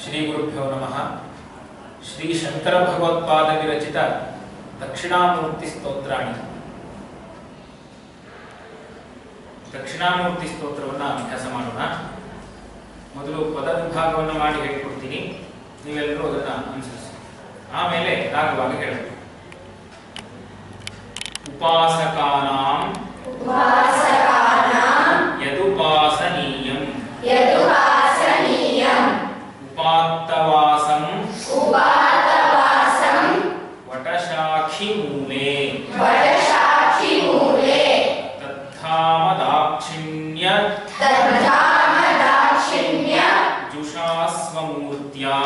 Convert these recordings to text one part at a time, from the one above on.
श्री गुरुभ्यो नमः। श्री शंकर भगवत्पाद विरचित दक्षिणामूर्ति स्तोत्राणि। दक्षिणामूर्ति स्तोत्रवन्न अभ्यास ಮಾಡೋಣ। ಮೊದಲು ಪದ ವಿಭಾಗವನ್ನು ಮಾಡಿ ಹೇಳಿಕೊಡ್ತೀನಿ, ನೀವೆಲ್ಲರೂ ಅದನ್ನು ಅನುಸರಿಸಿ, ಆಮೇಲೆ ರಾಗವಾಗಿ ಹೇಳಬೇಕು. ಉಪಾಸಕಾನಾಂ ಯದುಪಾಸನೀಯಂ ಉಪಾತ್ತವಾಸಂ ವಟಶಾಖಿ ಮೂಲೆ ತದ್ಧಾಮದಾಕ್ಷಿಣ್ಯ ಜುಷಾಸ್ವಮೂರ್ತ್ಯಾ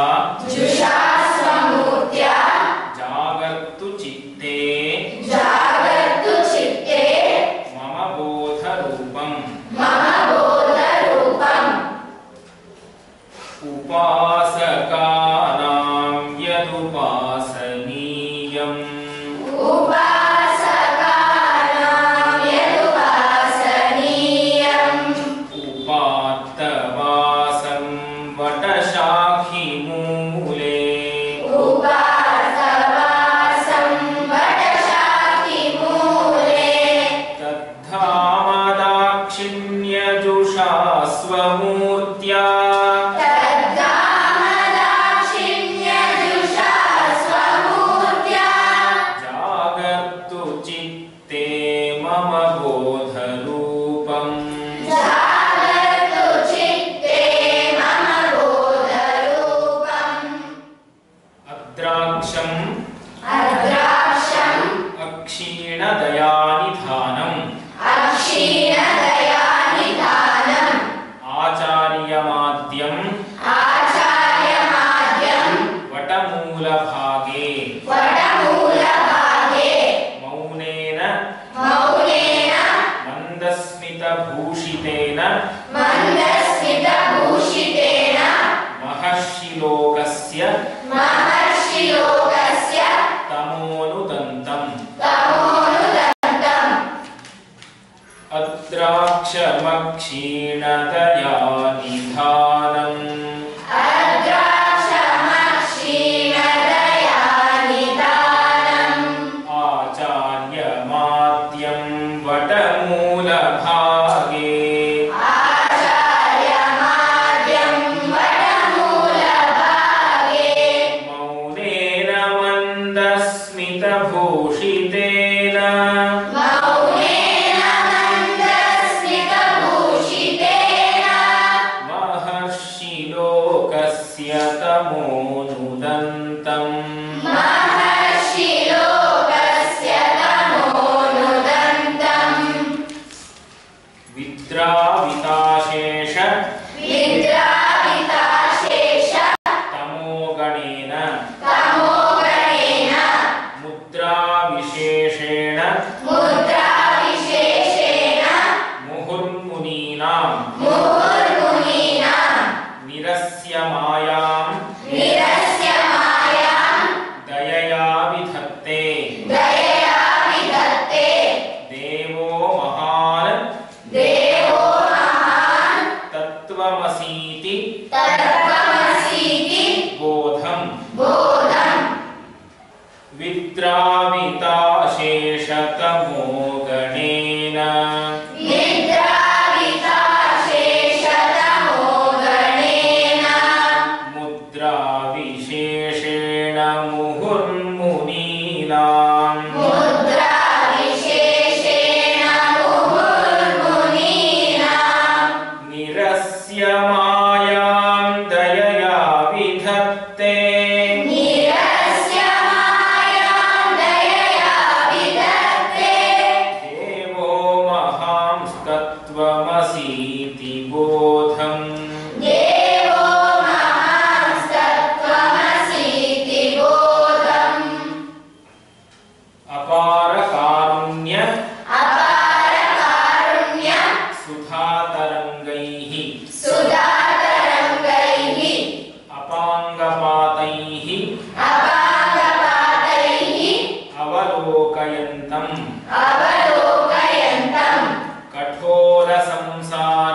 ಜಾಗರ್ತು ಚಿತ್ತೇ ಮಮ ಬೋಧರೂಪಂ ಉಪಾಸಕಾನಾಂ ಯದುಪಾಸನೀಯಂ ಉಪಾತ್ತವಾಸಂ ವಟಶಾಖಿ ಮೂಲೆ ತದ್ಧಾಮದಾಕ್ಷಿಣ್ಯ ಜುಷಾಸ್ವಮೂರ್ತ್ಯಾ ಜಾಗರ್ತು ಚಿತ್ತೇ ಮಮ ಬೋಧರೂಪಂ ಅದ್ರಾಕ್ಷಂ ಅಕ್ಷೀಣದಯಾನಿಧಾನಂ ಆಚಾರ್ಯಮಾದ್ಯಂ ವಟಮೂಲಭಾಗೆ ಮೌನೇನ ಮಂದಸ್ಮಿತಭೂಷಿತೇನ ಮಹರ್ಷಿಲೋಕಸ್ಯ ತಮೋನುದಂತಂ ಅದ್ರಾಕ್ಷಮಕ್ಷೀಣದಯಾನಿಧಾನಂ ಆಚಾರ್ಯಮಾದ್ಯಂ ವಟಮೂಲಭಾಗೆ ಮೌನೇನ ಮಂದಸ್ಮಿತಭೂಷಿತೇನ ಮಹರ್ಷಿಲೋಕಸ್ಯ ತಮೋನುದಂತಂ ವಿದ್ರಾವಿತಾಶೇಷ ತಮೋಗಣೇನ ಮುದ್ರಾವಿಶೇಷೇಣ ಮುಹುರ್ಮುನೀನಾಂ ನಿರಸ್ಯ ಮಾಯಾಂ ದಯಯಾ ವಿಧತ್ತೆ ದೇವೋ ಮಹಾನ್ ತತ್ವಮಸೀತಿ ಬೋಧಂ ವಿದ್ರಾವಿತಾಶೇಷತಮೋಗಣೇನ ಮುದ್ರಾವಿಶೇಷೇಣ ಮುಹುರ್ಮುನೀನಾಂ ನಿರಸ್ಯ ಮಾಯಾಂ ದಯಯಾ ವಿಧತ್ತೆ ದೇವೋ ಮಹಾಂಸ್ತತ್ವಮಸೀತಿ ಬೋಧಂ ಅಪಾರ ಕಾರುಣ್ಯ ಸುಧಾತರಂಗೈಃ ಅಪಾಂಗಪಾತೈಃ ಅವಲೋಕಯಂತಂ ಕಠೋರ ಸಂಸಾರ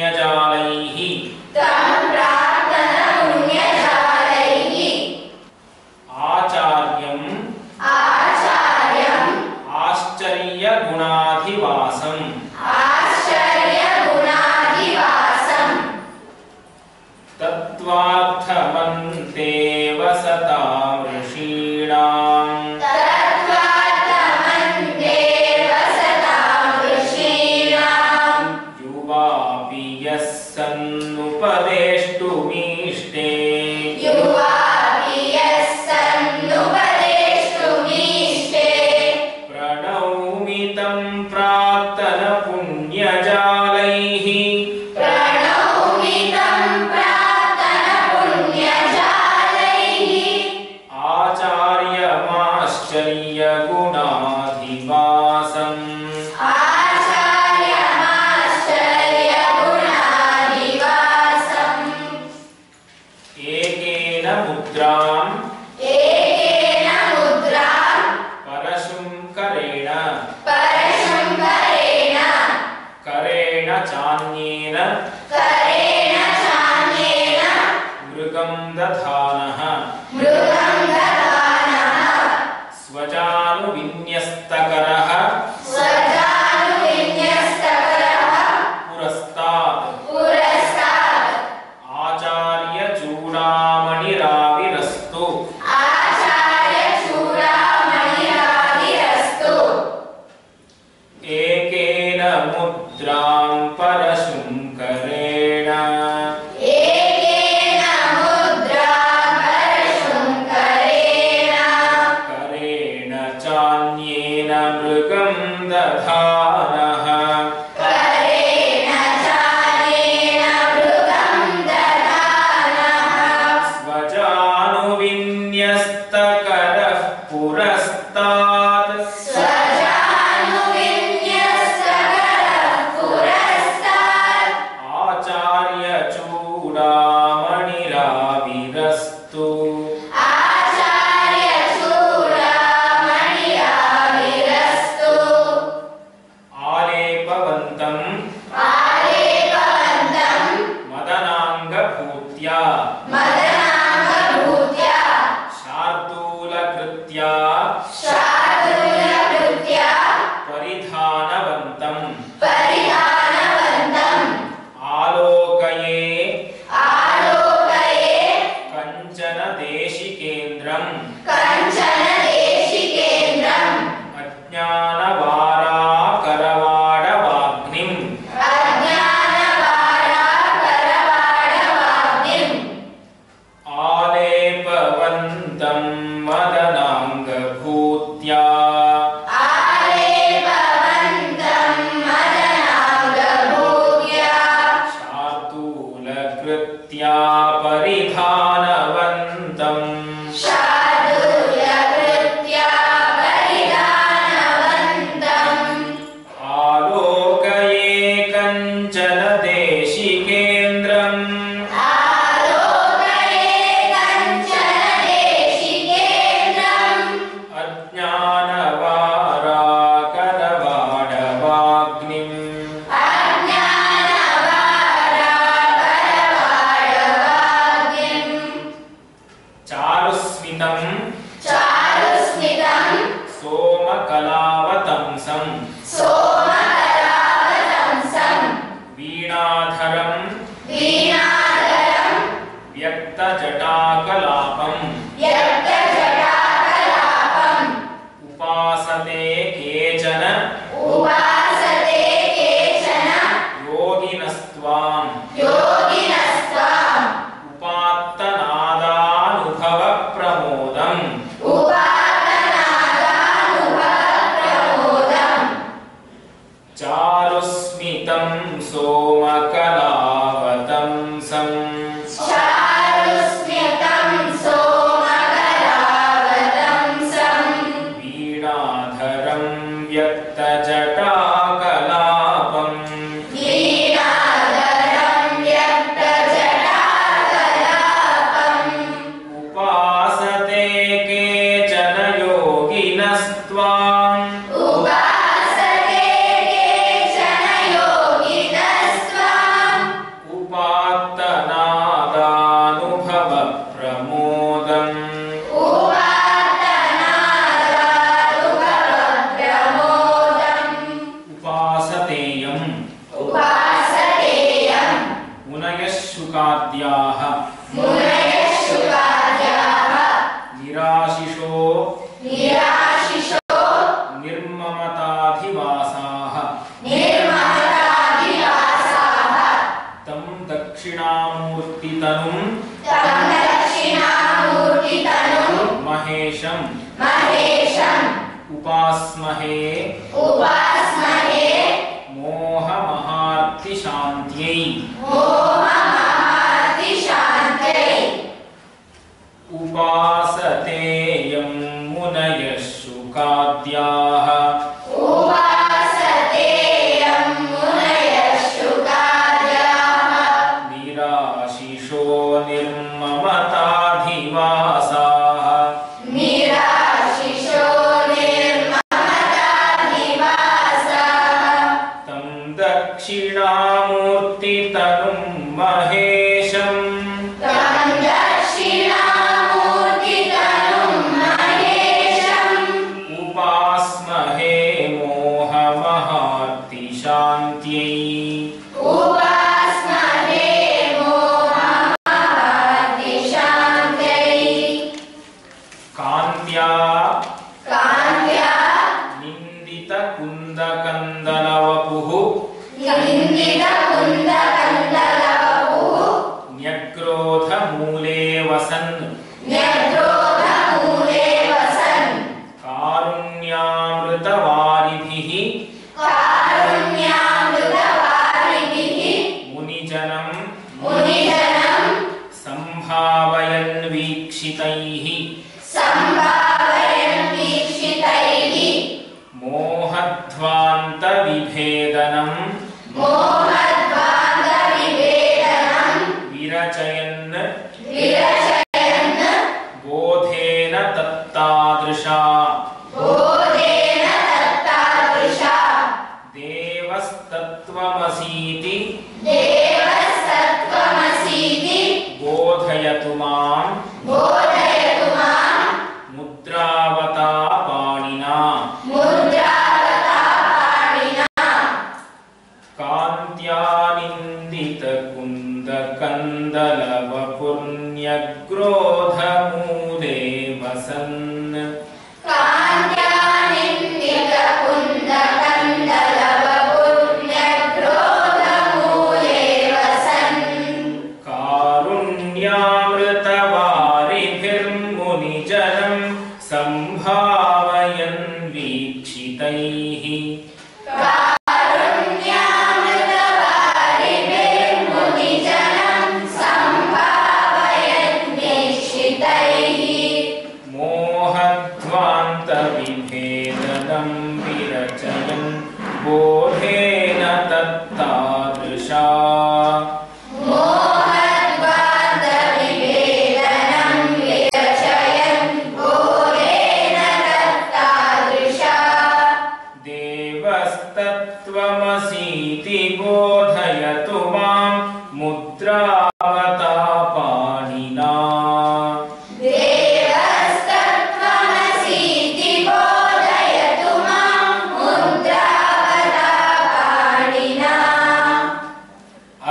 पुण्यजालैः वसतां ऋषीणां युवापि यः सन्नुपदेष्टुमीष्टे प्रणौमि तं प्राक्तनपुण्यजालैः आचार्यमाश्चर्यगुणाधिवासम् एकेन मुद्रां परशुंकरेण करेण चान्येन मृगं दधानः स्वजानुविन्यस्तकरः पुरस्तात् आचार्यचूडामणिराविरस्तु एकेन मुद्रां परशुंकरेण करेण चान्येन मृगं दधानः स्वजानुविन्यस्तकरः पुरस्तात् आचार्यचूडामणिराविरस्तु आलेपवन्तं मदनाङ्गभूत्या शार्दूलकृत्या परिधानवन्तं आलोकये कञ्चन देशिकेन्द्रम् अज्ञानवाराकरवाडवाग्निम् आलेपवन्तं मदनाङ्गभूत्या शार्दूलकृत्या परिधानवन्तम् आलोकये कञ्चन देशिकेन्द्रम् अज्ञानवाराकरवाडवाग्निम् चारुस्मितं सोमकलावतंसं वीणाधरं व्यक्तजटाकलापम् उपासते केचन योगिनस्त्वाम् उपात्तनादानुभवप्रमोदम् चारुस्मितं सोमकलावतंसम् उपास्महे मोहमहार्तिशान्त्यै उपासते यं मुनयः शुकाद्याः निराशिषो निर्ममताधिवासाः तं दक्षिणामूर्तितनुं महेशम् उपास्महे मोहमहार्तिशान्त्यै कान्त्या निन्दितकुन्दकन्दलवपुः न्यग्रोधमूले वसन् कारुण्यामृतवारिभिः मुनिजनं सम्भावयन् वीक्षितैः मोहध्वान्तविभेदनं विरचयन् बोधेन तत्तादृशा देवस्तत्त्वमसीति बोधयतु मां मुद्रावता पाणिना कान्त्यानिन्दितकुन्दकन्दलवपुर्न्यग्रोधमूले वसन् कारुण्यामृतवारिभिर्मुनिजनं सम्भावयन् वीक्षितैः मोहध्वान्तविभेदनं विरचयन् बोधेन तत्तादृशा देवस्तत्त्वमसीति बोधयतु मां मुद्रावता पाणिना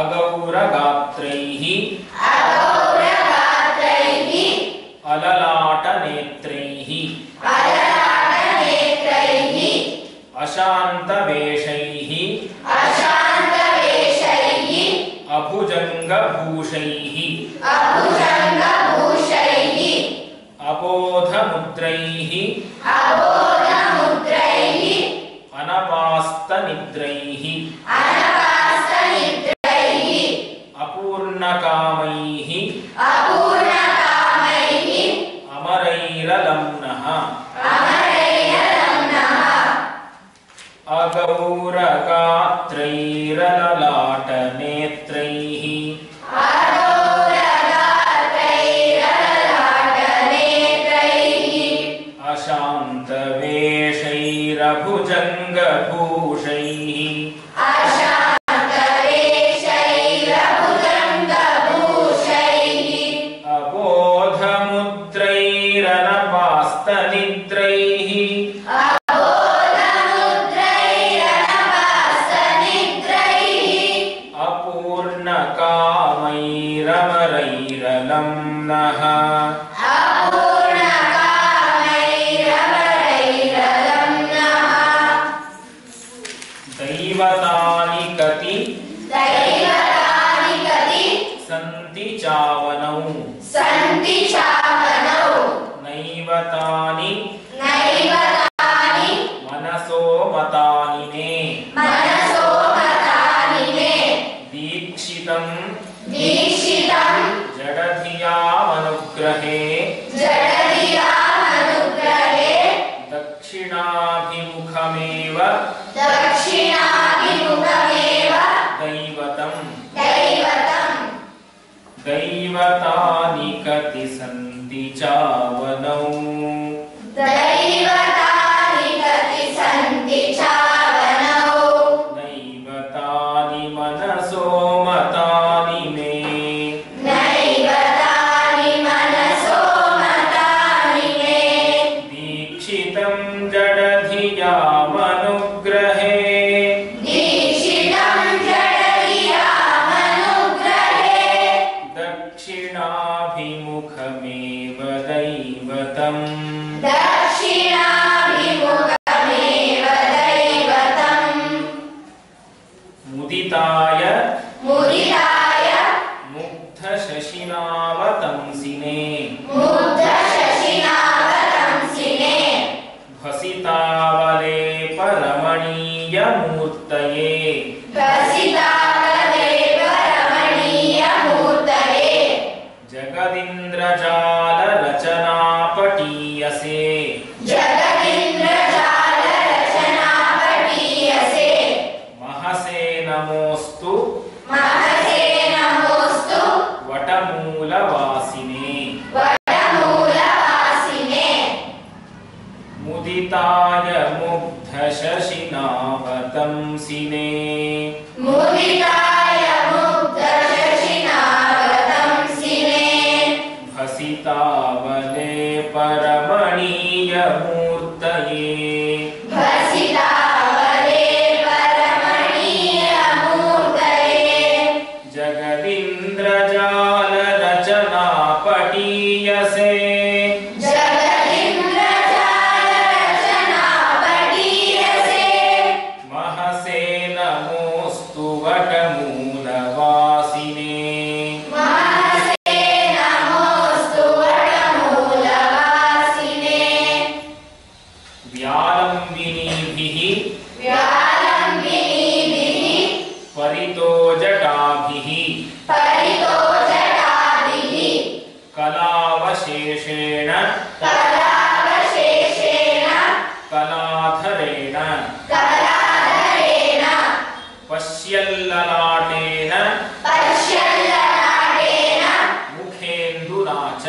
अगौरगात्रैः अललाटनेत्रैः अशान्तवेषैः अभुजङ्गभूषैः अबोधमुद्रैः अनपास्तनिद्रैः अपूर्णकामैः अमरैरलम्नः अगौरगात्रैरललाटनेत्रैः अशान्तवेषैरभुजङ्गभूषैः अबोधमुद्रैरनपास्तनिद्रैः अपूर्णकामैरमरैरलम्नः दैवतानि कति सन्ति चावनौ नैवतानि जडधियामनुग्रहे दक्षिणाभिमुखमेव दैवतानि कति सन्ति चावनौ नैवतानि मनसो मतानि मे दीक्षितं जडधियामनुग्रहे दक्षिणाभिमुखमेव दैवतम् मुदिताय मुग्धशशिनावतंसिने भसितावलेपरमणीयमूर्तये जगदिन्द्रजालरचनापटीयसे महसे नमोस्तु वटमूलवासिने मुदिताय मुग्धशशिनावतंसिने भसितावलेपरमणीयमूर्तये जगदिन्द्रजालरचनापटीयसे महसे नमोस्तु वटमूलवासिने व्यालम्बिनीभिः परितो जटाभिः कलावशेषेण कलाधरेण पश्यल्ललाटेन मुखेन्दुना च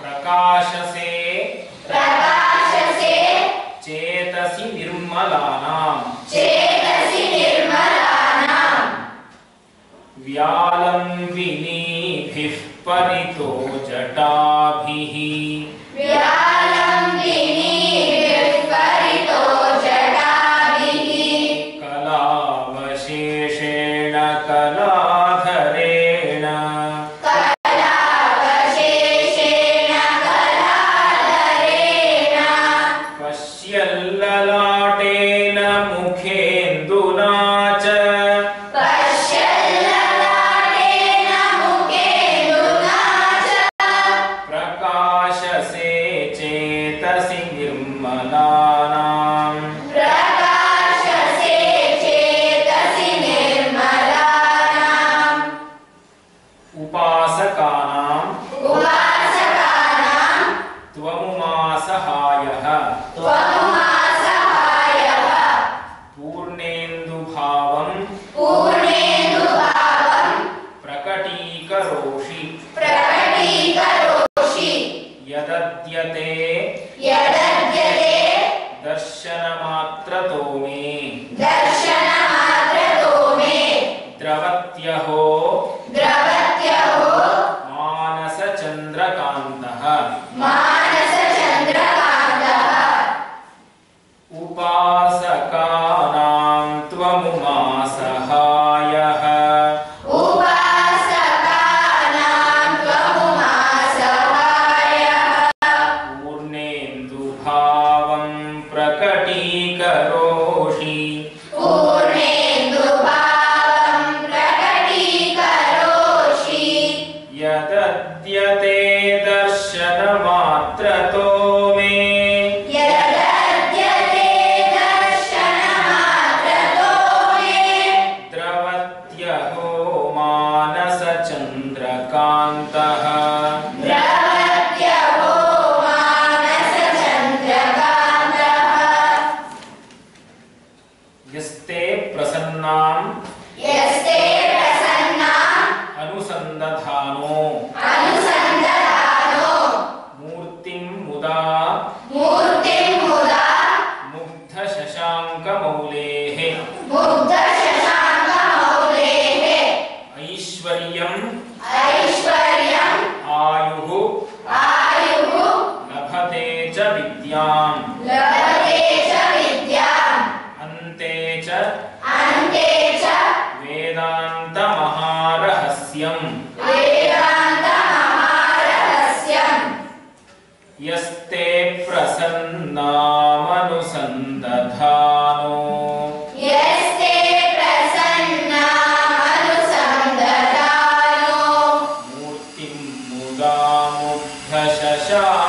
प्रकाशसे चेतसि निर्मलानाम् व्यालम्बिनीभिः परितो जटाभिः कलावशेषेण कलाधरेण पश्यल्ललाटेन मुखेन्दुना च प्रकाशसे चेतसि निर्मलानाम् उपासकानां त्वमुमासहायः पूर्णेन्दुभावं प्रकटीकरोषि यदद्यते दर्शनमात्रतो मे द्रवत्यहो मानसचन्द्रकान्तः उपासकानां त्वमुमासहायः पूर्णेन्दुभावं प्रकटीकरोषि यदद्यते दर्शनमात्रतो मे द्रवत्यहो मानसचन्द्रकान्तः वेदान्तः यस्ते प्रसन्नाम् अनुसन्दधानो मूर्तिं मुदा मुग्धशशाङ्कमौलेः ऐश्वर्यम् आयुः लभते च विद्याम् अन्ते च वेदान्तमहारहस्यम् यस्ते प्रसन्नामनुसन्दधानो मूर्तिं मुदा मुग्धशशाङ्कमौलेः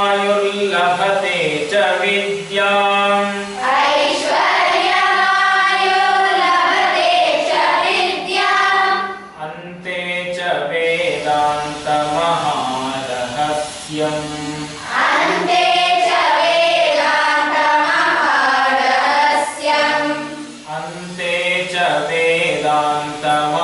ऐश्वर्यमायुर्लभते च विद्याम् अन्ते च वेदान्तमहारहस्यम् अन्ते च वेदान्तमहारहस्यम्